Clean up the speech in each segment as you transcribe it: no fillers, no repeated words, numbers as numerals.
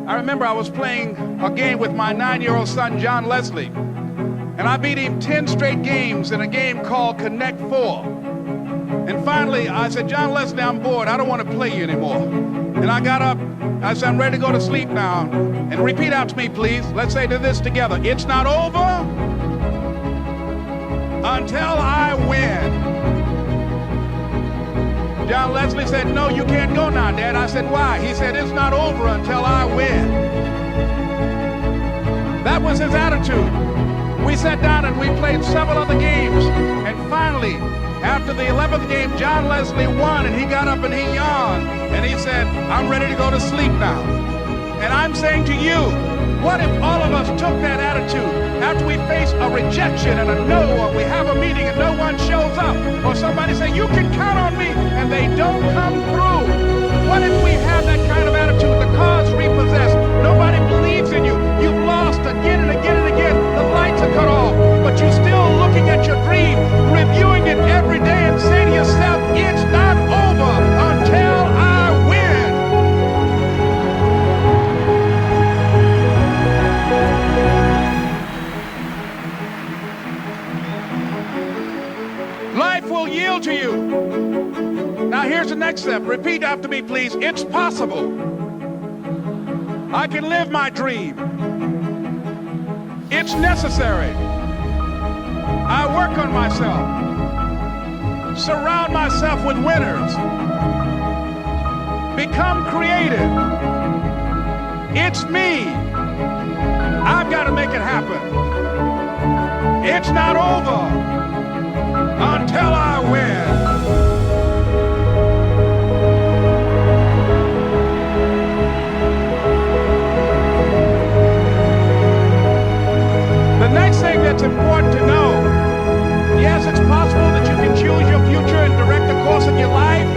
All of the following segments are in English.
I remember I was playing a game with my 9-year-old son, John Leslie, and I beat him 10 straight games in a game called Connect 4. And finally, I said, John Leslie, I'm bored. I don't want to play you anymore. And I got up. I said, I'm ready to go to sleep now. And repeat out to me, please. Let's say this together. It's not over until I win. John Leslie said, no, you can't go now, Dad. I said, why? He said, it's not over until I win. That was his attitude. We sat down and we played several other games. And finally, after the 11th game, John Leslie won, and he got up and he yawned. And he said, I'm ready to go to sleep now. And I'm saying to you, what if all of us took that attitude after we face a rejection and a no, or we have a meeting and no one shows up, or somebody say, you can count on me, and they don't come through? What if we have that kind of attitude? The car's repossessed. Nobody believes in you. You've lost again and again and again. The lights are cut off, but you're still looking at your dream, reviewing it every day and saying to yourself, it's not over until I win. Life will yield to you. Now here's the next step. Repeat after me, please. It's possible. I can live my dream. It's necessary. I work on myself. Surround myself with winners. Become creative. It's me. I've got to make it happen. It's not over until I win. The next thing that's important to know, yes, it's possible that you can choose your future and direct the course of your life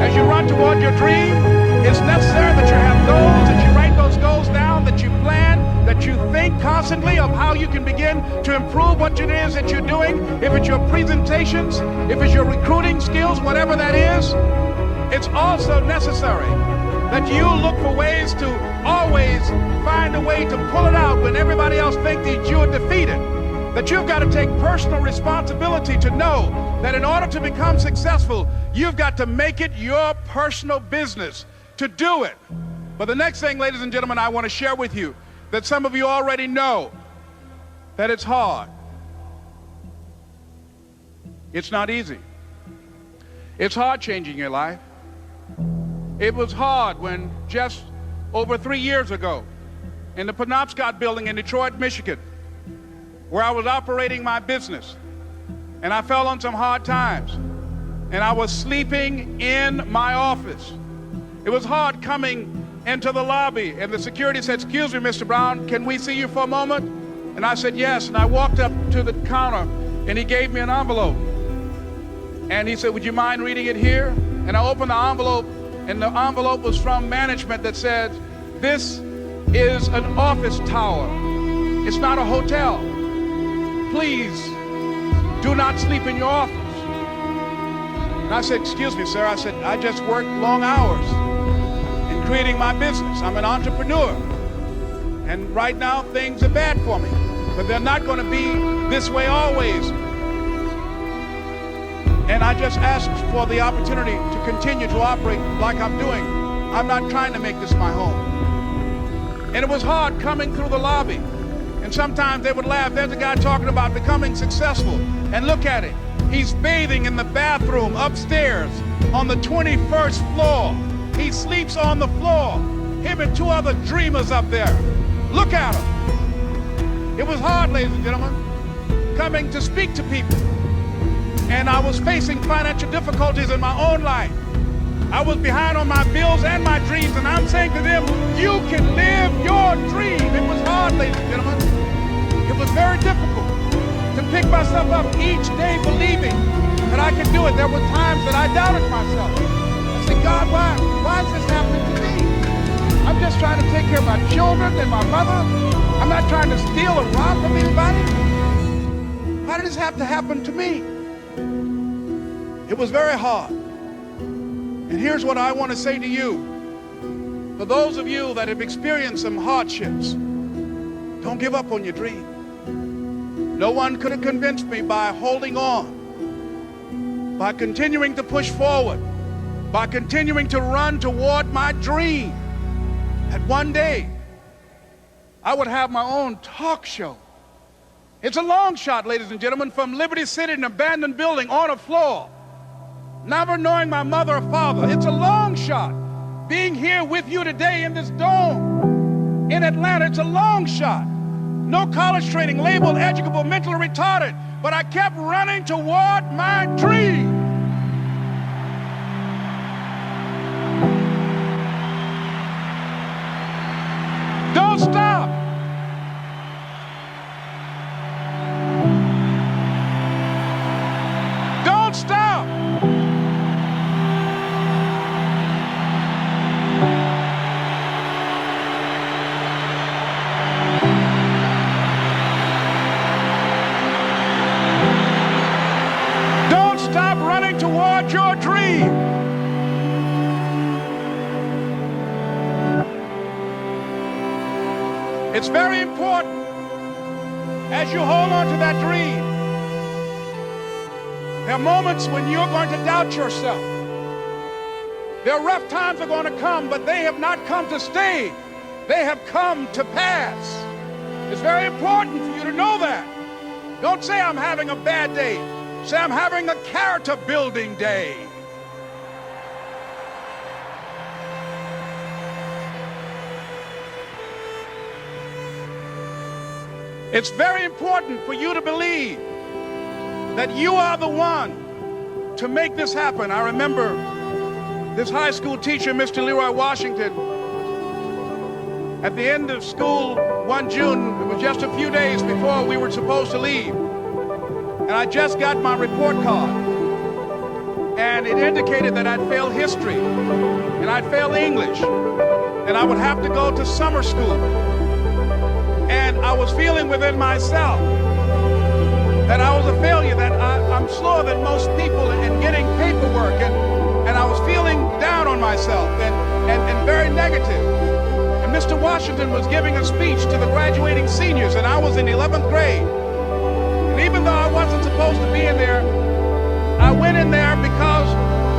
as you run toward your dream. It's necessary that you have goals, that you write those goals down, that you plan, that you think constantly of how you can begin to improve what it is that you're doing. If it's your presentations, if it's your recruiting skills, whatever that is, it's also necessary that you look for ways to always find a way to pull it out when everybody else thinks that you're defeated. That you've got to take personal responsibility to know that in order to become successful, you've got to make it your personal business to do it. But the next thing, ladies and gentlemen, I want to share with you that some of you already know that it's hard. It's not easy. It's hard changing your life. It was hard when just over 3 years ago in the Penobscot building in Detroit, Michigan, where I was operating my business, and I fell on some hard times, and I was sleeping in my office. It was hard coming into the lobby, and the security said, excuse me, Mr. Brown, can we see you for a moment? And I said, yes, and I walked up to the counter, and he gave me an envelope. And he said, would you mind reading it here? And I opened the envelope, and the envelope was from management that said, this is an office tower. It's not a hotel. Please do not sleep in your office. And I said, excuse me, sir. I said, I just worked long hours in creating my business. I'm an entrepreneur. And right now, things are bad for me. But they're not going to be this way always. And I just asked for the opportunity to continue to operate like I'm doing. I'm not trying to make this my home. And it was hard coming through the lobby. And sometimes they would laugh. There's a guy talking about becoming successful. And look at it. He's bathing in the bathroom upstairs on the 21st floor. He sleeps on the floor. Him and 2 other dreamers up there. Look at him. It was hard, ladies and gentlemen, coming to speak to people. And I was facing financial difficulties in my own life. I was behind on my bills and my dreams, and I'm saying to them, you can live your dream. It was hard, ladies and gentlemen. It was very difficult to pick myself up each day believing that I could do it. There were times that I doubted myself. I said, God, why is this happening to me? I'm just trying to take care of my children and my mother. I'm not trying to steal or rob from anybody. Why did this have to happen to me? It was very hard. And here's what I want to say to you. For those of you that have experienced some hardships, don't give up on your dream. No one could have convinced me by holding on, by continuing to push forward, by continuing to run toward my dream, that one day I would have my own talk show. It's a long shot, ladies and gentlemen, from Liberty City, an abandoned building on a floor, never knowing my mother or father. It's a long shot. Being here with you today in this dome in Atlanta, it's a long shot. No college training, labeled educable, mentally retarded, but I kept running toward my dream. Don't stop. Don't stop. Don't stop running toward your dream. It's very important as you hold on to that dream. There are moments when you're going to doubt yourself. There are rough times are going to come, but they have not come to stay. They have come to pass. It's very important for you to know that. Don't say I'm having a bad day. Say I'm having a character building day. It's very important for you to believe that you are the one to make this happen. I remember this high school teacher, Mr. Leroy Washington, at the end of school one June, it was just a few days before we were supposed to leave, and I just got my report card, and it indicated that I'd failed history, and I'd failed English, and I would have to go to summer school. And I was feeling within myself that I was a failure, that I'm slower than most people in getting paperwork, and I was feeling down on myself and very negative. And Mr. Washington was giving a speech to the graduating seniors, and I was in 11th grade. And even though I wasn't supposed to be in there, I went in there because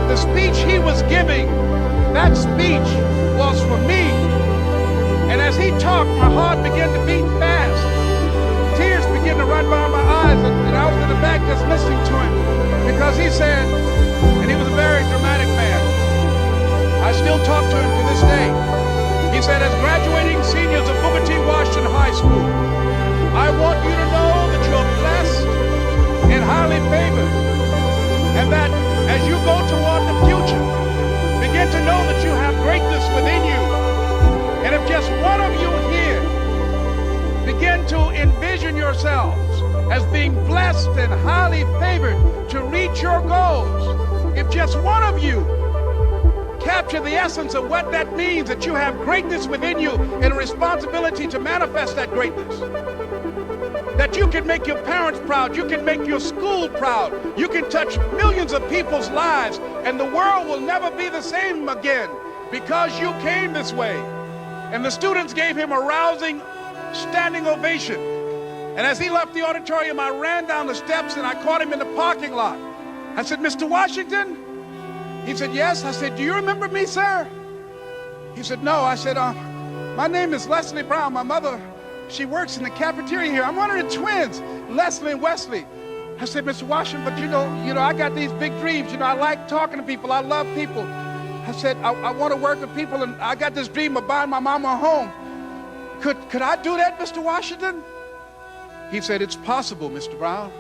the speech he was giving, that speech was for me. And as he talked, my heart began to beat fast. Tears began to run by my eyes, and I was in the back just listening to him, because he said, and he was a very dramatic man. I still talk to him to this day. He said, as graduating seniors of Booker T. Washington High School, I want you to know that you're blessed and highly favored, and that as you go toward the future, begin to know that you have greatness within you. And if just one of you here begin to envision yourselves as being blessed and highly favored to reach your goals, if just one of you capture the essence of what that means, that you have greatness within you and a responsibility to manifest that greatness, that you can make your parents proud, you can make your school proud, you can touch millions of people's lives, and the world will never be the same again because you came this way. And the students gave him a rousing standing ovation. And as he left the auditorium, I ran down the steps and I caught him in the parking lot. I said, Mr. Washington? He said, yes. I said, do you remember me, sir? He said, no. I said, my name is Leslie Brown. My mother, she works in the cafeteria here. I'm one of the twins, Leslie and Wesley. I said, Mr. Washington, but you know, I got these big dreams. You know, I like talking to people. I love people. I said, I want to work with people, and I got this dream of buying my mama a home. Could I do that, Mr. Washington? He said, it's possible, Mr. Brown.